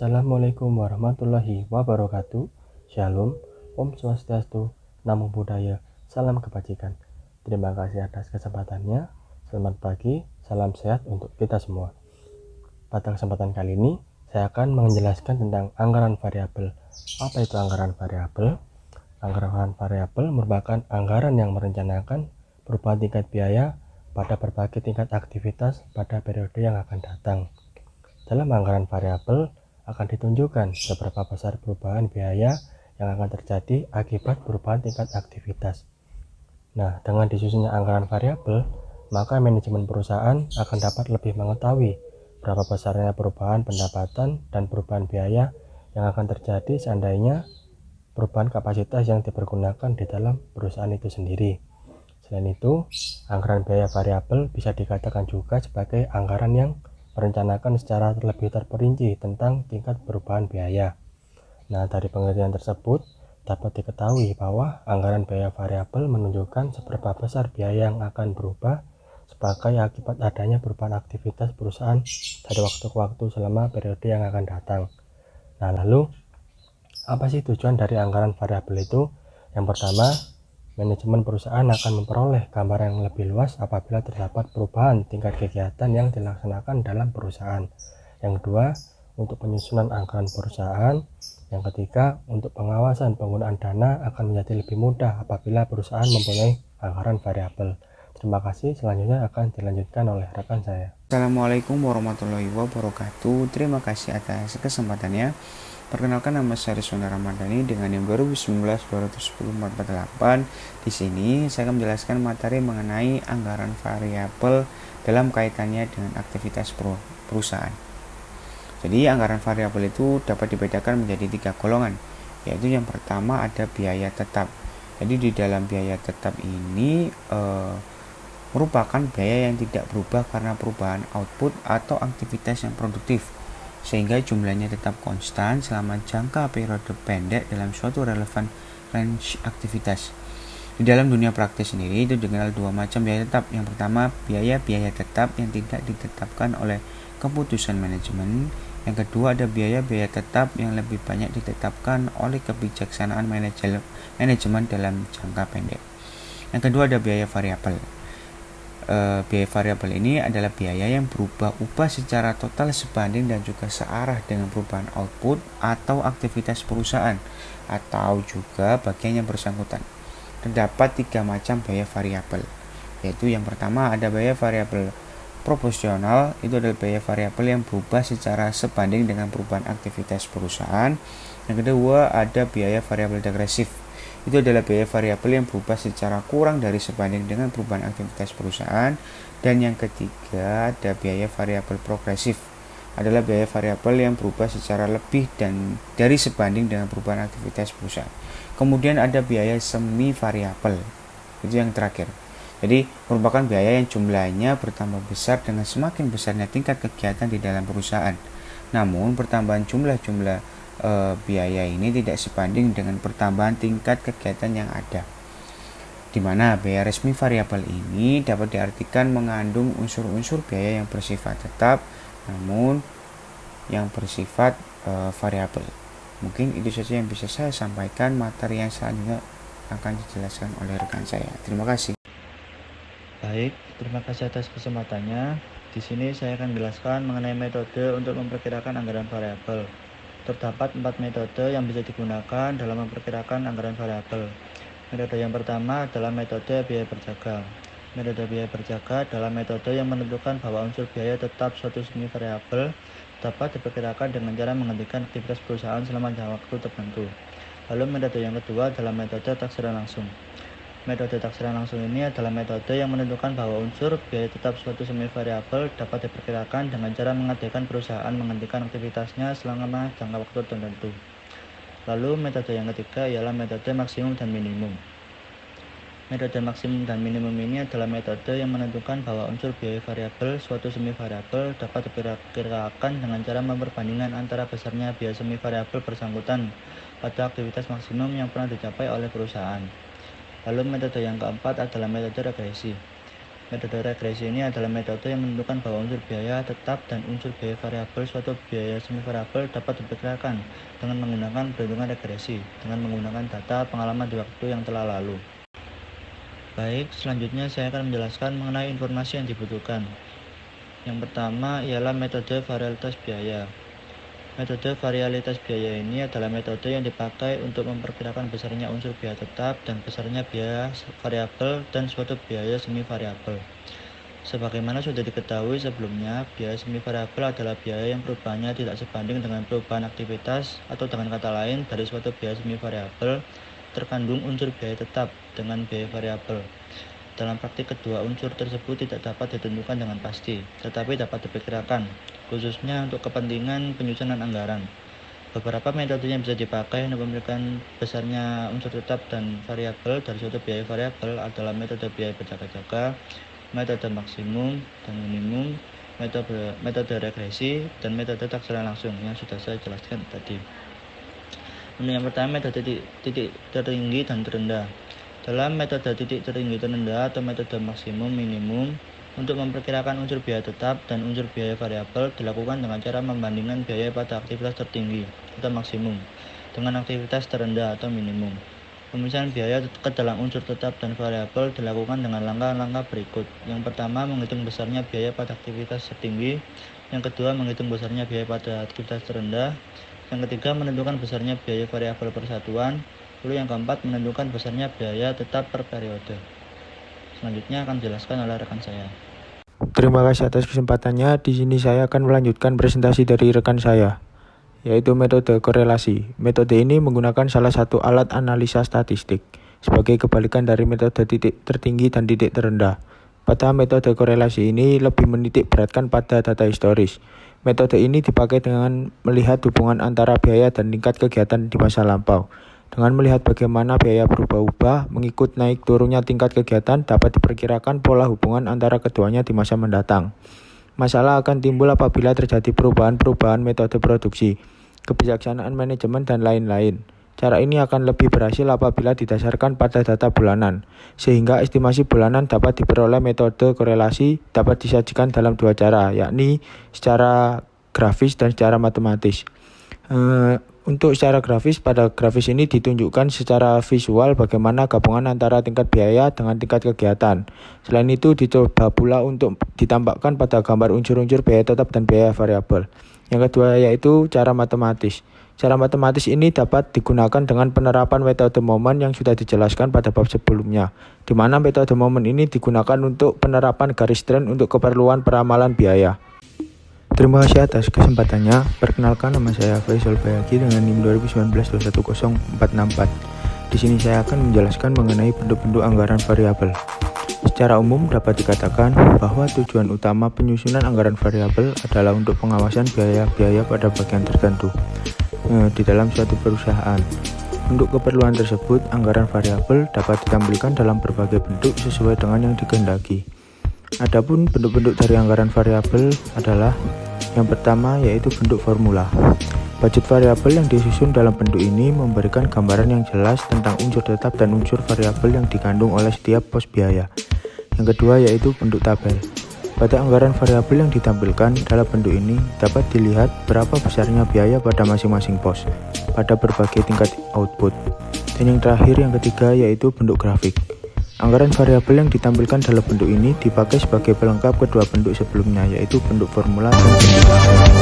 Assalamualaikum warahmatullahi wabarakatuh. Shalom, Om Swastiastu, Namo Buddhaya, salam kebajikan. Terima kasih atas kesempatannya. Selamat pagi, salam sehat untuk kita semua. Pada kesempatan kali ini, saya akan menjelaskan tentang anggaran variabel. Apa itu anggaran variabel? Anggaran variabel merupakan anggaran yang merencanakan perubahan tingkat biaya pada berbagai tingkat aktivitas pada periode yang akan datang. Dalam anggaran variabel akan ditunjukkan seberapa besar perubahan biaya yang akan terjadi akibat perubahan tingkat aktivitas. Nah, dengan disusunnya anggaran variabel, maka manajemen perusahaan akan dapat lebih mengetahui berapa besarnya perubahan pendapatan dan perubahan biaya yang akan terjadi seandainya perubahan kapasitas yang dipergunakan di dalam perusahaan itu sendiri. Selain itu, anggaran biaya variabel bisa dikatakan juga sebagai anggaran yang merencanakan secara lebih terperinci tentang tingkat perubahan biaya. Nah, dari pengertian tersebut dapat diketahui bahwa anggaran biaya variabel menunjukkan seberapa besar biaya yang akan berubah sebagai akibat adanya perubahan aktivitas perusahaan dari waktu ke waktu selama periode yang akan datang. Nah, lalu apa sih tujuan dari anggaran variabel itu? Yang pertama, manajemen perusahaan akan memperoleh gambaran yang lebih luas apabila terdapat perubahan tingkat kegiatan yang dilaksanakan dalam perusahaan. Yang kedua, untuk penyusunan anggaran perusahaan. Yang ketiga, untuk pengawasan penggunaan dana akan menjadi lebih mudah apabila perusahaan mempunyai anggaran variabel. Terima kasih, selanjutnya akan dilanjutkan oleh rekan saya. Assalamualaikum warahmatullahi wabarakatuh. Terima kasih atas kesempatannya. Perkenalkan, nama saya Rizwana Ramadhani dengan yang baru 19-210-448. Di sini saya akan menjelaskan materi mengenai anggaran variabel dalam kaitannya dengan aktivitas perusahaan. Jadi anggaran variabel itu dapat dibedakan menjadi 3 golongan, yaitu yang pertama ada biaya tetap. Jadi di dalam biaya tetap ini merupakan biaya yang tidak berubah karena perubahan output atau aktivitas yang produktif, sehingga jumlahnya tetap konstan selama jangka periode pendek dalam suatu relevan range aktivitas. Di dalam dunia praktis sendiri itu dikenal dua macam biaya tetap. Yang pertama, biaya-biaya tetap yang tidak ditetapkan oleh keputusan manajemen. Yang kedua, ada biaya-biaya tetap yang lebih banyak ditetapkan oleh kebijaksanaan manajemen dalam jangka pendek. Yang kedua, ada biaya variabel. Biaya variabel ini adalah biaya yang berubah-ubah secara total sebanding dan juga searah dengan perubahan output atau aktivitas perusahaan atau juga bagian yang bersangkutan. Terdapat 3 macam biaya variabel, yaitu yang pertama ada biaya variabel proporsional. Itu adalah biaya variabel yang berubah secara sebanding dengan perubahan aktivitas perusahaan. Yang kedua ada biaya variabel degresif. Itu adalah biaya variabel yang berubah secara kurang dari sebanding dengan perubahan aktivitas perusahaan. Dan yang ketiga ada biaya variabel progresif, adalah biaya variabel yang berubah secara lebih dan dari sebanding dengan perubahan aktivitas perusahaan. Kemudian ada biaya semi variabel, itu yang terakhir. Jadi merupakan biaya yang jumlahnya bertambah besar dengan semakin besarnya tingkat kegiatan di dalam perusahaan. Namun pertambahan jumlah biaya ini tidak sebanding dengan pertambahan tingkat kegiatan yang ada, di mana biaya resmi variabel ini dapat diartikan mengandung unsur-unsur biaya yang bersifat tetap namun yang bersifat variabel. Mungkin itu saja yang bisa saya sampaikan. Materi yang selanjutnya akan dijelaskan oleh rekan saya. Terima kasih. Baik, terima kasih atas kesempatannya. Di sini saya akan menjelaskan mengenai metode untuk memperkirakan anggaran variabel. Terdapat 4 metode yang bisa digunakan dalam memperkirakan anggaran variabel. Metode yang pertama adalah metode biaya berjaga. Metode biaya berjaga adalah metode yang menentukan bahwa unsur biaya tetap suatu semi variabel dapat diperkirakan dengan cara menghentikan aktivitas perusahaan selama jangka waktu tertentu. Lalu metode yang kedua adalah metode taksiran langsung. Metode taksiran langsung ini adalah metode yang menentukan bahwa unsur biaya tetap suatu semi variabel dapat diperkirakan dengan cara mengadakan perusahaan menghentikan aktivitasnya selama jangka waktu tertentu. Lalu metode yang ketiga ialah metode maksimum dan minimum. Metode maksimum dan minimum ini adalah metode yang menentukan bahwa unsur biaya variabel suatu semi variabel dapat diperkirakan dengan cara memperbandingkan antara besarnya biaya semi variabel bersangkutan pada aktivitas maksimum yang pernah dicapai oleh perusahaan. Lalu metode yang keempat adalah metode regresi. Metode regresi ini adalah metode yang menentukan bahwa unsur biaya tetap dan unsur biaya variabel suatu biaya semi variabel dapat diperkirakan dengan menggunakan perhitungan regresi dengan menggunakan data pengalaman di waktu yang telah lalu. Baik, selanjutnya saya akan menjelaskan mengenai informasi yang dibutuhkan. Yang pertama ialah metode variabilitas biaya. Metode variabilitas biaya ini adalah metode yang dipakai untuk memperkirakan besarnya unsur biaya tetap dan besarnya biaya variabel dan suatu biaya semi variabel. Sebagaimana sudah diketahui sebelumnya, biaya semi variabel adalah biaya yang perubahannya tidak sebanding dengan perubahan aktivitas, atau dengan kata lain, dari suatu biaya semi variabel terkandung unsur biaya tetap dengan biaya variabel. Dalam praktik kedua unsur tersebut tidak dapat ditentukan dengan pasti, tetapi dapat diperkirakan, khususnya untuk kepentingan penyusunan anggaran. Beberapa metode yang bisa dipakai untuk memberikan besarnya unsur tetap dan variabel dari suatu biaya variabel adalah metode biaya berjaga-jaga, metode maksimum dan minimum, metode regresi, dan metode taksana langsung yang sudah saya jelaskan tadi. Untuk yang pertama, metode titik tertinggi dan terendah. Dalam metode titik tertinggi terendah atau metode maksimum minimum, untuk memperkirakan unsur biaya tetap dan unsur biaya variabel dilakukan dengan cara membandingkan biaya pada aktivitas tertinggi atau maksimum dengan aktivitas terendah atau minimum. Pemisahan biaya ke dalam unsur tetap dan variabel dilakukan dengan langkah-langkah berikut. Yang pertama, menghitung besarnya biaya pada aktivitas tertinggi. Yang kedua, menghitung besarnya biaya pada aktivitas terendah. Yang ketiga, menentukan besarnya biaya variabel persatuan. Lalu yang keempat, menentukan besarnya biaya tetap per periode. Selanjutnya akan dijelaskan oleh rekan saya. Terima kasih atas kesempatannya. Di sini saya akan melanjutkan presentasi dari rekan saya, yaitu metode korelasi. Metode ini menggunakan salah satu alat analisa statistik sebagai kebalikan dari metode titik tertinggi dan titik terendah. Pada metode korelasi ini lebih menitik beratkan pada data historis. Metode ini dipakai dengan melihat hubungan antara biaya dan tingkat kegiatan di masa lampau. Dengan melihat bagaimana biaya berubah-ubah mengikut naik turunnya tingkat kegiatan, dapat diperkirakan pola hubungan antara keduanya di masa mendatang. Masalah akan timbul apabila terjadi perubahan-perubahan metode produksi, kebijaksanaan manajemen, dan lain-lain. Cara ini akan lebih berhasil apabila didasarkan pada data bulanan, sehingga estimasi bulanan dapat diperoleh. Metode korelasi dapat disajikan dalam dua cara, yakni secara grafis dan secara matematis. Untuk secara grafis, pada grafis ini ditunjukkan secara visual bagaimana gabungan antara tingkat biaya dengan tingkat kegiatan. Selain itu, dicoba pula untuk ditampakkan pada gambar unsur-unsur biaya tetap dan biaya variabel. Yang kedua yaitu cara matematis. Cara matematis ini dapat digunakan dengan penerapan metode momen yang sudah dijelaskan pada bab sebelumnya, di mana metode momen ini digunakan untuk penerapan garis tren untuk keperluan peramalan biaya. Terima kasih atas kesempatannya. Perkenalkan, nama saya Faisal Bayaki dengan NIM 2019-210464. Di sini saya akan menjelaskan mengenai bentuk-bentuk anggaran variabel. Secara umum dapat dikatakan bahwa tujuan utama penyusunan anggaran variabel adalah untuk pengawasan biaya-biaya pada bagian tertentu di dalam suatu perusahaan. Untuk keperluan tersebut, anggaran variabel dapat ditampilkan dalam berbagai bentuk sesuai dengan yang dikehendaki. Adapun bentuk-bentuk dari anggaran variabel adalah yang pertama yaitu bentuk formula. Budget variabel yang disusun dalam bentuk ini memberikan gambaran yang jelas tentang unsur tetap dan unsur variabel yang dikandung oleh setiap pos biaya. Yang kedua yaitu bentuk tabel. Pada anggaran variabel yang ditampilkan dalam bentuk ini dapat dilihat berapa besarnya biaya pada masing-masing pos pada berbagai tingkat output. Dan yang terakhir, yang ketiga yaitu bentuk grafik. Anggaran variabel yang ditampilkan dalam bentuk ini dipakai sebagai pelengkap kedua bentuk sebelumnya, yaitu bentuk formula dan bentuk tabel.